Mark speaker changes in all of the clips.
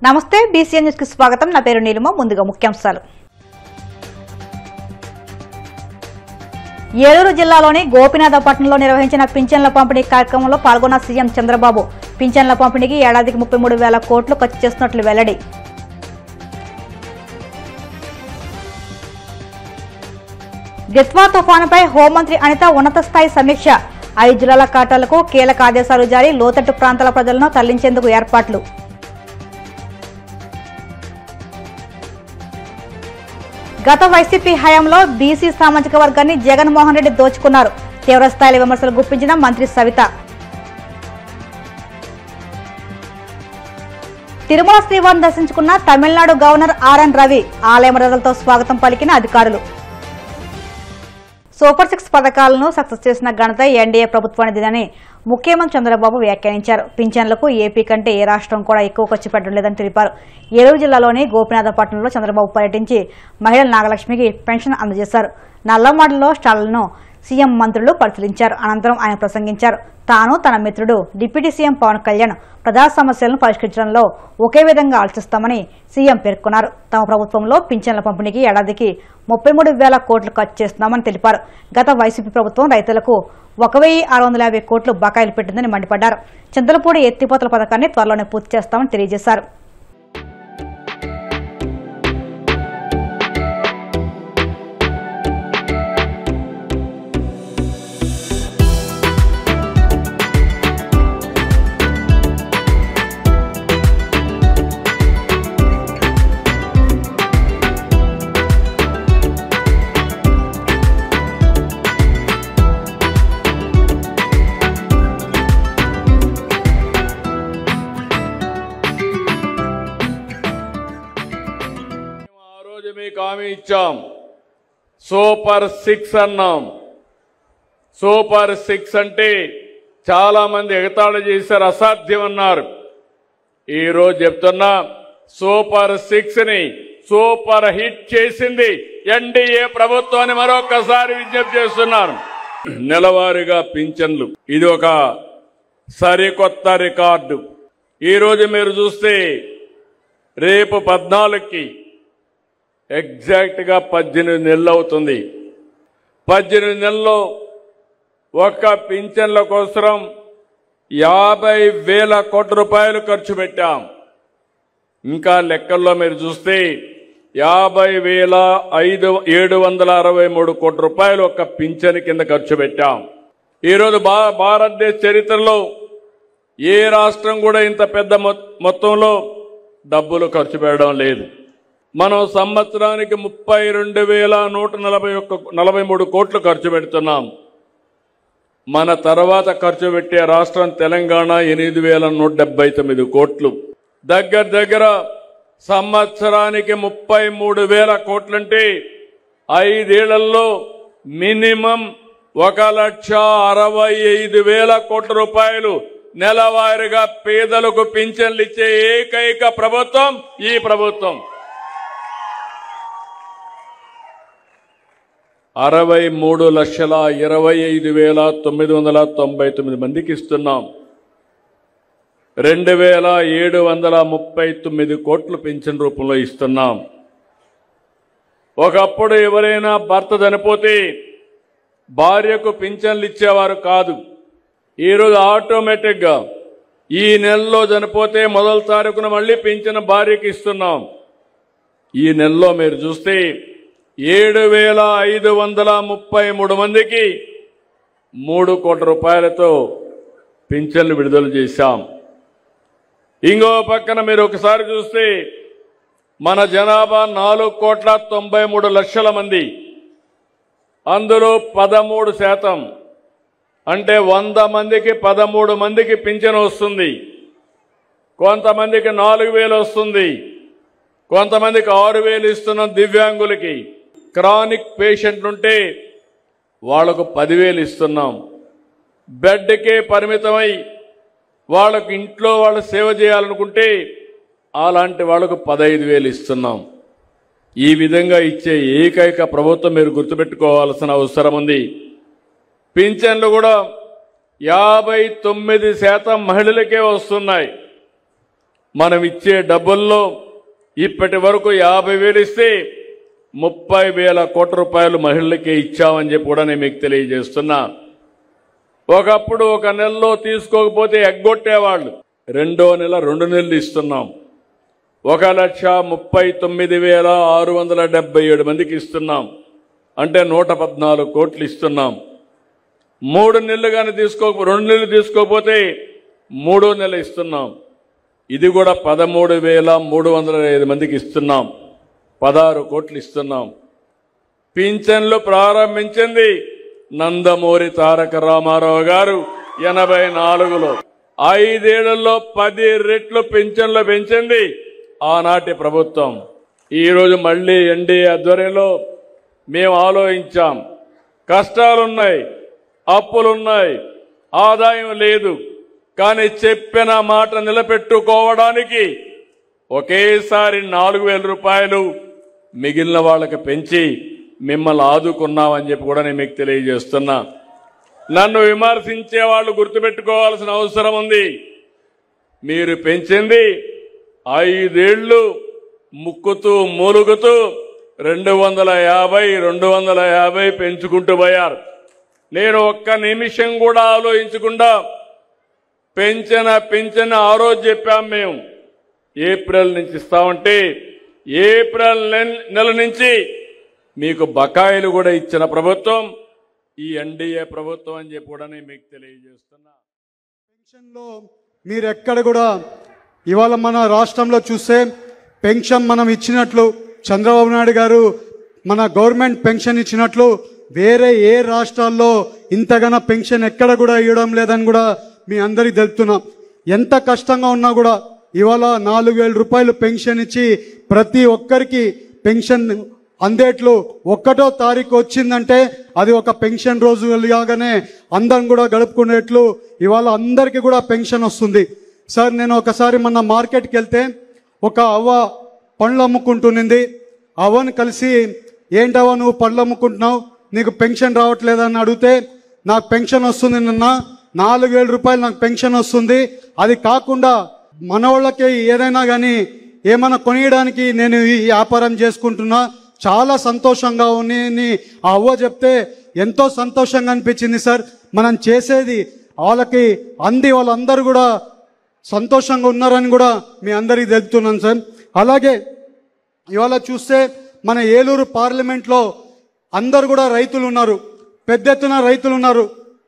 Speaker 1: నమస్తే BCN news కి స్వాగతం. నా పేరు నీలిమ. ముందుగా ముఖ్యాంశాలు. ఏలూరు జిల్లాలోని గోపినాథపట్నంలో నిర్వహించిన పింఛన్ల పంపిణీ కార్యక్రమంలో పాల్గొన్న సీఎం చంద్రబాబు పింఛన్ల పంపిణీకి ఏడాదికి 33,000 కోట్లు ఖర్చు చేస్తున్నట్లు వెల్లడి. దిత్వా తుఫానుపై హోంమంత్రి అనిత ఉన్నత స్థాయి సమీక్ష. 5 జిల్లాల కలెక్టర్లకు కీలక ఆదేశాలు జారీ. లోతట్టు ప్రాంతాల ప్రజలను తరలించేందుకు ఏర్పాట్లు. గత వైసీపీ హయాంలో బీసీ సామాజిక వర్గాన్ని జగన్మోహన్ రెడ్డి దోచుకున్నారు. తీవ్రస్థాయిలో విమర్శలు గుప్పించిన మంత్రి సవిత. తిరుమల శ్రీవారిని దర్శించుకున్న తమిళనాడు గవర్నర్ ఆర్ఎన్ రవి. ఆలయ మర్యాదలతో స్వాగతం పలికిన అధికారులు. సూపర్ 6 పథకాలను సక్సెస్ చేసిన ఘనత ఎన్డీఏ ప్రభుత్వానిదేనని ముఖ్యమంత్రి చంద్రబాబు వ్యాఖ్యానించారు. పింఛన్లకు ఏపీ కంటే ఏ రాష్ట్రం కూడా ఎక్కువ ఖర్చు పెట్టడం లేదని తెలిపారు. ఏలూరు జిల్లాలోని గోపినాథపట్నంలో చంద్రబాబు పర్యటించి మహిళల నాగలక్ష్మికి పెన్షన్ అందజేశారు. నల్లమడలో స్టాళ్లను సీఎం మంత్రులు పరిశీలించారు. అనంతరం ఆయన ప్రసంగించారు. తాను తన మిత్రుడు డిప్యూటీ సీఎం పవన్ కళ్యాణ్ ప్రజా సమస్యలను పరిష్కరించడంలో ఒకే విధంగా ఆలోచిస్తామని సీఎం పేర్కొన్నారు. తమ ప్రభుత్వంలో పింఛన్ల పంపిణీకి ఏడాదికి 33,000 కోట్లు ఖర్చు చేస్తున్నామని తెలిపారు. గత వైసీపీ ప్రభుత్వం రైతులకు 1,650 కోట్లు బకాయిలు పెట్టిందని మండిపడ్డారు. చింతలపూడి ఎత్తిపోతల పథకాన్ని త్వరలోనే పూర్తి చేస్తామని తెలియజేశారు.
Speaker 2: హామీ ఇచ్చాం. సూపర్ 6 అన్నాం. సూపర్ 6 అంటే చాలా మంది ఎగతాళి చేశారు, అసాధ్యం అన్నారు. ఈరోజు చెప్తున్నా సూపర్ 6ని సూపర్ హిట్ చేసింది ఎన్డీఏ ప్రభుత్వాన్ని మరొకసారి విజ్ఞప్తి చేస్తున్నాను. నెలవారీగా పింఛన్లు, ఇది ఒక సరికొత్త రికార్డు. ఈరోజు మీరు చూస్తే రేపు 14కి ఎగ్జాక్ట్ గా 18 నెలలు అవుతుంది. 18 నెలల్లో ఒక్క పింఛన్ల కోసం 50,000 కోట్ల రూపాయలు ఖర్చు పెట్టాం. ఇంకా లెక్కల్లో మీరు చూస్తే 50,763 కోట్ల రూపాయలు ఒక్క పింఛన్ కింద ఖర్చు పెట్టాం. ఈరోజు భారతదేశ చరిత్రలో ఏ రాష్ట్రం కూడా ఇంత పెద్ద మొత్తంలో డబ్బులు ఖర్చు పెట్టడం లేదు. మనం సంవత్సరానికి 32,143 కోట్లు ఖర్చు పెడుతున్నాం. మన తర్వాత ఖర్చు పెట్టే రాష్ట్రం తెలంగాణ 8,179 కోట్లు. దగ్గర సంవత్సరానికి 33,000 కోట్లంటే 5 ఏళ్లలో మినిమం 1,65,000 కోట్ల రూపాయలు నెలవారీగా పేదలకు పింఛన్లు ఇచ్చే ఏకైక ప్రభుత్వం ఈ ప్రభుత్వం. 63,25,999 మందికి ఇస్తున్నాం. 2,739 కోట్లు పింఛన్ రూపంలో ఇస్తున్నాం. ఒకప్పుడు ఎవరైనా భర్త చనిపోతే భార్యకు పింఛన్లు ఇచ్చేవారు కాదు. ఈరోజు ఆటోమేటిక్గా ఈ నెలలో చనిపోతే మొదటి తారీఖున మళ్ళీ పింఛన్ భార్యకి ఇస్తున్నాం. ఈ నెలలో మీరు చూస్తే 7,533 మందికి 3 కోట్ల రూపాయలతో పింఛన్లు విడుదల చేశాం. ఇంకో పక్కన మీరు ఒకసారి చూస్తే మన జనాభా 4,93,00,000 మంది. అందులో 13% అంటే 100 మందికి 13 మందికి పింఛన్ వస్తుంది. కొంతమందికి 4,000 వస్తుంది, కొంతమందికి 6,000 ఇస్తున్నాం. దివ్యాంగులకి, క్రానిక్ పేషెంట్లుంటే వాళ్లకు 10,000 ఇస్తున్నాం. బెడ్కే పరిమితమై వాళ్ళకు ఇంట్లో వాళ్ళు సేవ చేయాలనుకుంటే అలాంటి వాళ్లకు 15,000 ఇస్తున్నాం. ఈ విధంగా ఇచ్చే ఏకైక ప్రభుత్వం మీరు గుర్తుపెట్టుకోవాల్సిన అవసరం ఉంది. పింఛన్లు కూడా 59% మహిళలకే వస్తున్నాయి. మనం ఇచ్చే డబ్బుల్లో ఇప్పటి వరకు 50,000 ఇస్తే 30,000 కోట్ల రూపాయలు మహిళలకే ఇచ్చామని చెప్పి కూడా నేను మీకు తెలియజేస్తున్నా. ఒకప్పుడు ఒక నెలలో తీసుకోకపోతే ఎగ్గొట్టేవాళ్ళు. రెండో నెల 2 నెలలు ఇస్తున్నాం. 1,39,677 మందికి ఇస్తున్నాం. అంటే 114 కోట్లు ఇస్తున్నాం. 3 నెలలు కానీ 2 నెలలు తీసుకోకపోతే 3వ నెల ఇస్తున్నాం. ఇది కూడా 13,305 మందికి ఇస్తున్నాం. 16 కోట్లు ఇస్తున్నాం. పింఛన్లు ప్రారంభించింది నందమూరి తారక రామారావు గారు 84లో. 5 ఏళ్లలో 10 రెట్లు పింఛన్లు పెంచింది ఆనాటి ప్రభుత్వం. ఈరోజు మళ్లీ ఎన్డీఏ ఆధ్వర్యంలో మేము ఆలోచించాం. కష్టాలున్నాయి, అప్పులున్నాయి, ఆదాయం లేదు. కానీ చెప్పిన మాట నిలబెట్టుకోవడానికి ఒకేసారి 4,000 రూపాయలు మిగిలిన వాళ్ళకి పెంచి మిమ్మల్ని ఆదుకున్నామని చెప్పి కూడా నేను మీకు తెలియజేస్తున్నా. నన్ను విమర్శించే వాళ్ళు గుర్తుపెట్టుకోవాల్సిన అవసరం ఉంది. మీరు పెంచింది 5 ఏళ్లు ముక్కుతూ మూలుగుతూ 250 పెంచుకుంటూ పోయారు. నేను ఒక్క నిమిషం కూడా ఆలోచించకుండా పెంచిన ఆ రోజు చెప్పాం. మేము ఏప్రిల్ నుంచి ఇస్తామంటే ఏప్రిల్ నెల నుంచి మీకు బకాయిలు కూడా ఇచ్చిన ప్రభుత్వం ఈ ఎన్డీఏ ప్రభుత్వం అని చెప్పి కూడా నేను మీకు తెలియజేస్తున్నా.
Speaker 3: పెన్షన్లో మీరు ఎక్కడ కూడా ఇవాళ మన రాష్ట్రంలో చూస్తే పెన్షన్ మనం ఇచ్చినట్లు చంద్రబాబు నాయుడు గారు మన గవర్నమెంట్ పెన్షన్ ఇచ్చినట్లు వేరే ఏ రాష్ట్రాల్లో ఇంతగానో పెన్షన్ ఎక్కడ కూడా ఇవ్వడం లేదని కూడా మీ అందరికీ తెలుపుతున్నాం. ఎంత కష్టంగా ఉన్నా కూడా ఇవాళ 4,000 రూపాయలు పెన్షన్ ఇచ్చి ప్రతి ఒక్కరికి పెన్షన్ అందేట్లు 1వ తారీఖు వచ్చిందంటే అది ఒక పెన్షన్ రోజు లాగానే అందరం కూడా గడుపుకునేట్లు ఇవాళ అందరికీ కూడా పెన్షన్ వస్తుంది. సార్, నేను ఒకసారి మొన్న మార్కెట్కి వెళ్తే ఒక అవ్వ పండ్లు అమ్ముకుంటునింది. అవ్వని కలిసి, ఏంటవ్వ నువ్వు పండ్లు అమ్ముకుంటున్నావు, నీకు పెన్షన్ రావట్లేదని అడిగితే, నాకు పెన్షన్ వస్తుంది నిన్న 4,000 రూపాయలు నాకు పెన్షన్ వస్తుంది. అది కాకుండా మనవాళ్ళకి ఏదైనా కానీ ఏమైనా కొనియడానికి నేను ఈ వ్యాపారం చేసుకుంటున్నా, చాలా సంతోషంగా ఉంది ఆ అవ్వ చెప్తే ఎంతో సంతోషంగా అనిపించింది. సార్, మనం చేసేది వాళ్ళకి అంది, వాళ్ళందరూ కూడా సంతోషంగా ఉన్నారని కూడా మీ అందరికీ తెలుపుతున్నాను సార్. అలాగే ఇవాళ చూస్తే మన ఏలూరు పార్లమెంట్లో అందరు కూడా రైతులు ఉన్నారు, పెద్ద ఎత్తున రైతులు ఉన్నారు.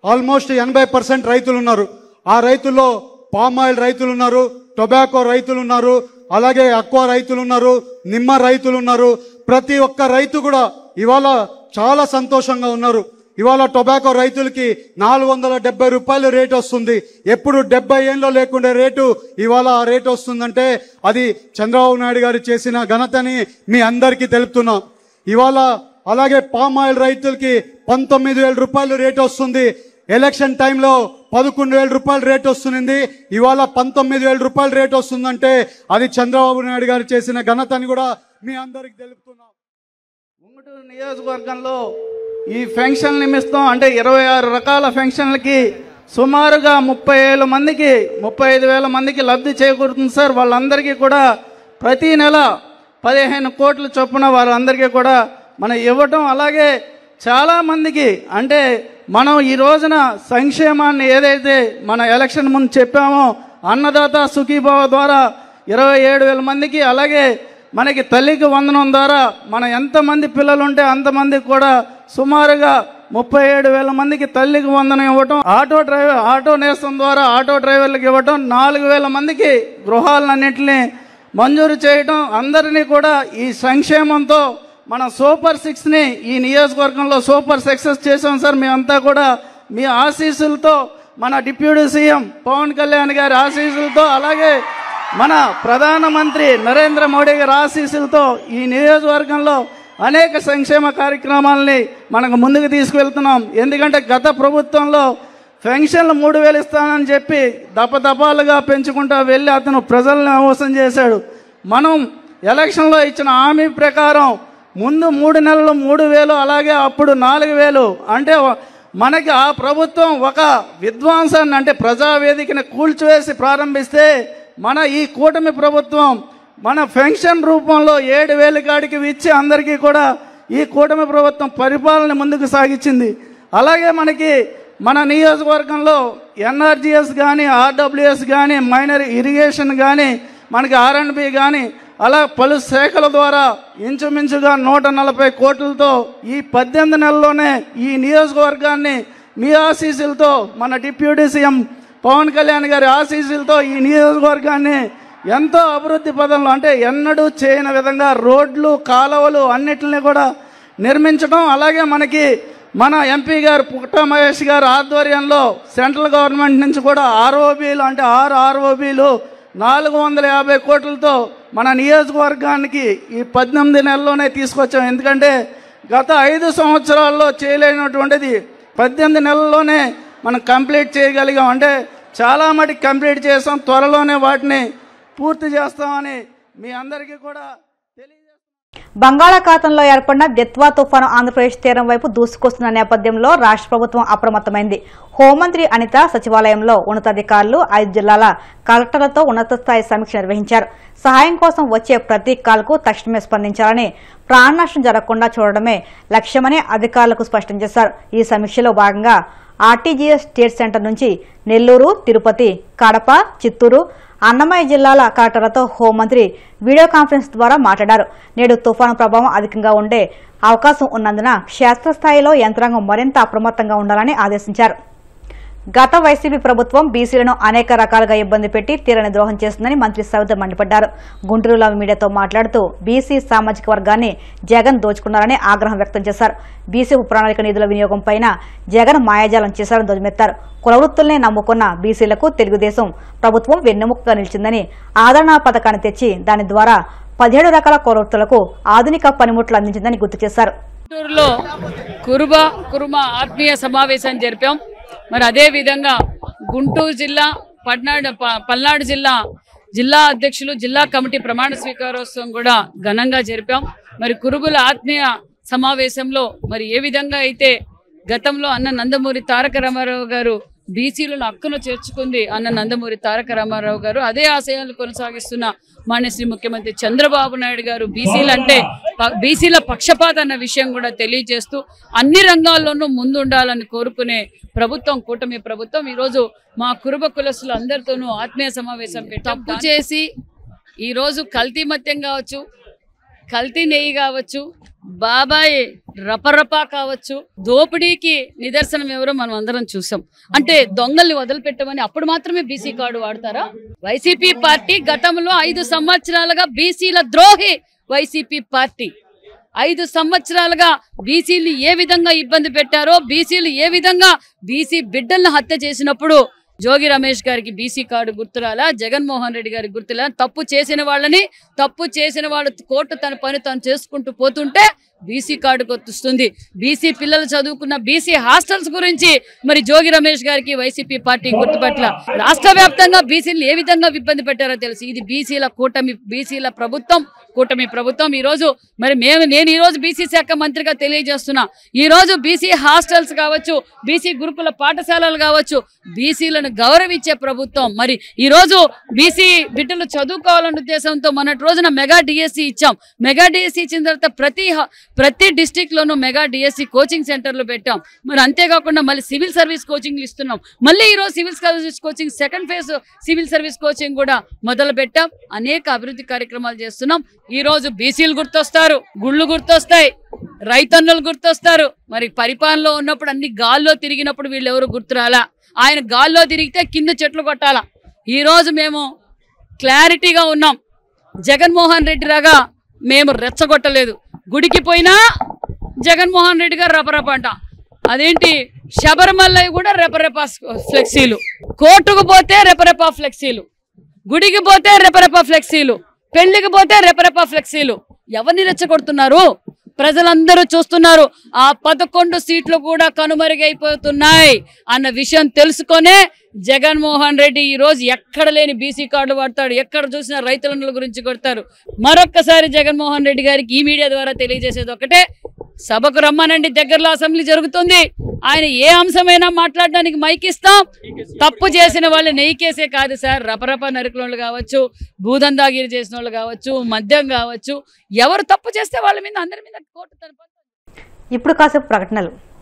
Speaker 3: ఆల్మోస్ట్ 80% రైతులు ఉన్నారు. ఆ రైతుల్లో పామ్ ఆయిల్ రైతులు ఉన్నారు, టొబాకో రైతులు ఉన్నారు, అలాగే అక్వా రైతులు ఉన్నారు, నిమ్మ రైతులు ఉన్నారు. ప్రతి ఒక్క రైతు కూడా ఇవాళ చాలా సంతోషంగా ఉన్నారు. ఇవాళ టొబాకో రైతులకి 470 రూపాయలు రేటు వస్తుంది. ఎప్పుడు 70 ఏళ్ళలో లేకుండే రేటు ఇవాళ ఆ రేటు వస్తుందంటే అది చంద్రబాబు నాయుడు గారు చేసిన ఘనతని మీ అందరికీ తెలుపుతున్నాం. ఇవాళ అలాగే పామ్ ఆయిల్ రైతులకి 19,000 రూపాయలు రేటు వస్తుంది. ఎలక్షన్ టైంలో 11,000 రూపాయలు రేటు వస్తుంది. ఇవాళ 19,000 రూపాయలు రేటు వస్తుందంటే అది చంద్రబాబు నాయుడు గారు చేసిన ఘనతని కూడా మీ అందరికి తెలుపుతున్నాం.
Speaker 4: ఉంగుటూరు నియోజకవర్గంలో ఈ పెన్షన్ నిమిత్తం అంటే 26 రకాల పెన్షన్లకి సుమారుగా 35,000 మందికి లబ్ధి చేకూరుతుంది సార్. వాళ్ళందరికీ కూడా ప్రతి నెల 15 కోట్ల చొప్పున వారందరికీ కూడా మనం ఇవ్వటం, అలాగే చాలా మందికి అంటే మనం ఈ రోజున సంక్షేమాన్ని ఏదైతే మన ఎలక్షన్ ముందు చెప్పామో అన్నదాత సుఖీభావ ద్వారా 27,000 మందికి, అలాగే మనకి తల్లికి వందనం ద్వారా మన ఎంతమంది పిల్లలు ఉంటే అంతమందికి కూడా సుమారుగా 37,000 మందికి తల్లికి వందనం ఇవ్వటం, ఆటో నేస్తం ద్వారా ఆటో డ్రైవర్లకు ఇవ్వటం, 4,000 మందికి గృహాలన్నింటినీ మంజూరు చేయటం, అందరినీ కూడా ఈ సంక్షేమంతో మన సూపర్ 6ని ఈ నియోజకవర్గంలో సూపర్ సక్సెస్ చేసాం సార్. మేమంతా కూడా మీ ఆశీస్సులతో, మన డిప్యూటీ సీఎం పవన్ కళ్యాణ్ గారి ఆశీస్సులతో, అలాగే మన ప్రధానమంత్రి నరేంద్ర మోడీ గారి ఆశీస్సులతో ఈ నియోజకవర్గంలో అనేక సంక్షేమ కార్యక్రమాలని మనకు ముందుకు తీసుకువెళ్తున్నాం. ఎందుకంటే గత ప్రభుత్వంలో పెన్షన్లు 3,000 ఇస్తానని చెప్పి దపదపాలుగా పెంచుకుంటూ వెళ్ళి అతను ప్రజలను మోసం చేశాడు. మనం ఎలక్షన్లో ఇచ్చిన హామీ ప్రకారం ముందు 3 నెలలు 3,000, అలాగే అప్పుడు 4,000. అంటే మనకి ఆ ప్రభుత్వం ఒక విధ్వంసాన్ని అంటే ప్రజావేదికని కూల్చివేసి ప్రారంభిస్తే మన ఈ కూటమి ప్రభుత్వం మన పెన్షన్ రూపంలో 7,000 కాడికి ఇచ్చి అందరికీ కూడా ఈ కూటమి ప్రభుత్వం పరిపాలన ముందుకు సాగించింది. అలాగే మనకి మన నియోజకవర్గంలో ఎన్ఆర్జీఎస్ కానీ, ఆర్డబ్ల్యూఎస్ కానీ, మైనర్ ఇరిగేషన్ కానీ, మనకి ఆర్ఎండ్బి కానీ, అలా పలు శాఖల ద్వారా ఇంచుమించుగా 140 కోట్లతో ఈ 18 నెలల్లోనే ఈ నియోజకవర్గాన్ని మీ ఆశీస్సులతో, మన డిప్యూటీ సీఎం పవన్ కళ్యాణ్ గారి ఆశీస్సులతో ఈ నియోజకవర్గాన్ని ఎంతో అభివృద్ధి పదంలో, అంటే ఎన్నడూ చేయని విధంగా రోడ్లు, కాలువలు అన్నిటిని కూడా నిర్మించడం, అలాగే మనకి మన ఎంపీ గారు పుట్ట మహేష్ గారు ఆధ్వర్యంలో సెంట్రల్ గవర్నమెంట్ నుంచి కూడా ఆర్ఓబీలు, అంటే 6 ఆర్ఓబీలు 450 కోట్లతో మన నియోజకవర్గానికి ఈ 18 నెలల్లోనే తీసుకొచ్చాం. ఎందుకంటే గత 5 సంవత్సరాల్లో చేయలేనటువంటిది 18 నెలల్లోనే మనం కంప్లీట్ చేయగలిగాం. అంటే చాలా మటుకు కంప్లీట్ చేసాం. త్వరలోనే వాటిని పూర్తి చేస్తామని మీ అందరికీ కూడా తెలియజేస్తాం.
Speaker 1: బంగాళాఖాతంలో ఏర్పడిన దిత్వా తుఫాను ఆంధ్రప్రదేశ్ తీరం వైపు దూసుకొస్తున్న నేపథ్యంలో రాష్ట్ర ప్రభుత్వం అప్రమత్తమైంది. హోంమంత్రి అనిత సచివాలయంలో ఉన్నతాధికారులు 5 జిల్లాల కలెక్టర్లతో ఉన్నత స్థాయి సమీక్ష నిర్వహించారు. సహాయం కోసం వచ్చే ప్రతి కాల్కు తక్షణమే స్పందించాలని, ప్రాణ నష్టం జరగకుండా చూడడమే లక్ష్యమని అధికారులకు స్పష్టం చేశారు. ఈ సమీక్షలో భాగంగా ఆర్టీజీఎస్ స్టేట్ సెంటర్ నుంచి నెల్లూరు, తిరుపతి, కడప, చిత్తూరు, అన్నమయ్య జిల్లాల కలెక్టర్లతో హోంమంత్రి వీడియో కాన్ఫరెన్స్ ద్వారా మాట్లాడారు. నేడు తుఫాను ప్రభావం అధికంగా ఉండే అవకాశం ఉన్నందున క్షేత్రస్థాయిలో యంత్రాంగం మరింత అప్రమత్తంగా ఉండాలని ఆదేశించారు. గత వైసీపీ ప్రభుత్వం బీసీలను అనేక రకాలుగా ఇబ్బంది పెట్టి తీరని ద్రోహం చేస్తుందని మంత్రి సవిత మండిపడ్డారు. గుంటూరులో మీడియాతో మాట్లాడుతూ బీసీ సామాజిక వర్గాన్ని జగన్ దోచుకున్నారని ఆగ్రహం వ్యక్తం చేశారు. బీసీ ప్రణాళిక నిధుల వినియోగంపై జగన్ మాయాజాలం చేశారని ధ్వజమెత్తారు. కులవృత్తుల్ని నమ్ముకున్న బీసీలకు తెలుగుదేశం ప్రభుత్వం వెన్నెముకగా నిలిచిందని, ఆదరణ పథకాన్ని తెచ్చి దాని ద్వారా 17 రకాల కులవృత్తులకు ఆధునిక పనిముట్లు అందించిందని గుర్తు చేశారు.
Speaker 5: గుంటూరులో కురుమ ఆత్మీయ సమావేశం జరిపాం. మరి అదే విధంగా గుంటూరు జిల్లా, పల్నాడు జిల్లా అధ్యక్షులు, జిల్లా కమిటీ ప్రమాణ స్వీకారోత్సవం కూడా ఘనంగా జరిపాం. మరి కురుబుల ఆత్మీయ సమావేశంలో మరి ఏ విధంగా అయితే గతంలో అన్న నందమూరి తారక రామారావు గారు బీసీలను హక్కును చేర్చుకుంది అన్న నందమూరి తారక రామారావు గారు, అదే ఆశయాలు కొనసాగిస్తున్న మాన్యశ్రీ ముఖ్యమంత్రి చంద్రబాబు నాయుడు గారు బీసీల పక్షపాత అన్న విషయం కూడా తెలియజేస్తూ అన్ని రంగాల్లోనూ ముందుండాలని కోరుకునే ప్రభుత్వం కూటమి ప్రభుత్వం. ఈరోజు మా కురుబ కులస్తులు అందరితోనూ ఆత్మీయ సమావేశం తప్పు చేసి ఈరోజు కల్తీ మద్యం కావచ్చు, కల్తీ నెయ్యి కావచ్చు, బాబాయ్ రపరపా కావచ్చు, దోపిడీకి నిదర్శనం ఎవరో మనం అందరం చూసాం. అంటే దొంగల్ని వదిలిపెట్టమని అప్పుడు మాత్రమే బీసీ కార్డు వాడతారా? వైసీపీ పార్టీ గతంలో 5 సంవత్సరాలుగా బీసీల ద్రోహి వైసీపీ పార్టీ 5 సంవత్సరాలుగా బీసీలు ఏ విధంగా ఇబ్బంది పెట్టారో, బీసీలు ఏ విధంగా బీసీ బిడ్డలను హత్య చేసినప్పుడు జోగి రమేష్ గారికి బీసీ కార్డు గుర్తురాలా, జగన్మోహన్ రెడ్డి గారికి గుర్తులా? తప్పు చేసిన వాళ్ళు కోర్టు తన పని తాను చేసుకుంటూ పోతుంటే బీసీ కార్డు గుర్తుస్తుంది. బీసీ పిల్లలు చదువుకున్న బీసీ హాస్టల్స్ గురించి మరి జోగి రమేష్ గారికి వైసీపీ పార్టీ గుర్తుపట్ల. రాష్ట్ర వ్యాప్తంగా బీసీలు ఏ విధంగా ఇబ్బంది పెట్టారో తెలుసు. ఇది బీసీల కూటమి ప్రభుత్వం. ఈ రోజు మరి నేను ఈ రోజు బీసీ శాఖ మంత్రిగా తెలియజేస్తున్నా, ఈ రోజు బీసీ హాస్టల్స్ కావచ్చు, బీసీ గురుకుల పాఠశాలలు కావచ్చు, బీసీలను గౌరవించే ప్రభుత్వం. మరి ఈ రోజు బీసీ బిడ్డలు చదువుకోవాలన్న ఉద్దేశంతో మొన్నటి రోజున మెగా డిఎస్సి ఇచ్చాం. మెగా డిఎస్సి ఇచ్చిన తర్వాత ప్రతి డిస్టిక్ లోనూ మెగా డిఎస్సి కోచింగ్ సెంటర్లు పెట్టాం. మరి అంతేకాకుండా మళ్ళీ సివిల్ సర్వీస్ కోచింగ్లు ఇస్తున్నాం. మళ్ళీ ఈరోజు civil service coaching second phase civil service coaching కూడా మొదలు పెట్టాం. అనేక అభివృద్ధి కార్యక్రమాలు చేస్తున్నాం. ఈ రోజు బీసీలు గుర్తొస్తారు, గుళ్ళు గుర్తొస్తాయి, రైతన్నులు గుర్తొస్తారు. మరి పరిపాలనలో ఉన్నప్పుడు అన్ని గాల్లో తిరిగినప్పుడు వీళ్ళు ఎవరు గుర్తురాలా? ఆయన గాల్లో తిరిగితే కింద చెట్లు కొట్టాలా. ఈ రోజు మేము క్లారిటీగా ఉన్నాం. జగన్మోహన్ రెడ్డి రాగా మేము రెచ్చగొట్టలేదు. గుడికి పోయినా జగన్మోహన్ రెడ్డి గారు రపరప అంట. అదేంటి, శబరిమలై కూడా రెపరెప ఫ్లెక్సీలు, కోర్టుకు పోతే రెపరెప ఫ్లెక్సీలు, గుడికి పోతే రెపరెప ఫ్లెక్సీలు, పెళ్లికి పోతే రెపరెప ఫ్లెక్సీలు. ఎవరిని రెచ్చగొడుతున్నారు? ప్రజలందరూ చూస్తున్నారు. ఆ 11 సీట్లు కూడా కనుమరుగైపోతున్నాయి అన్న విషయం తెలుసుకొనే జగన్మోహన్ రెడ్డి ఈ రోజు ఎక్కడ లేని బీసీ కార్డు వాడతాడు, ఎక్కడ చూసినా రైతుల గురించి కొడతారు. మరొక్కసారి జగన్మోహన్ రెడ్డి గారికి ఈ మీడియా ద్వారా తెలియజేసేది ఒకటే, సభకు రమ్మనండి, దగ్గరలో అసెంబ్లీ జరుగుతుంది. ఆయన ఏ అంశమైనా మాట్లాడడానికి మైక్ ఇస్తాం. తప్పు చేసిన వాళ్ళు నెయ్యికేసే కాదు సార్, రపరప నరుకుల వాళ్ళు కావచ్చు, భూదందాగిరి చేసిన వాళ్ళు కావచ్చు, మద్యం కావచ్చు, ఎవరు తప్పు చేస్తే వాళ్ళ మీద అందరి మీద కోర్టు తరపున.
Speaker 1: ఇప్పుడు కాసేపు ప్రకటనలు.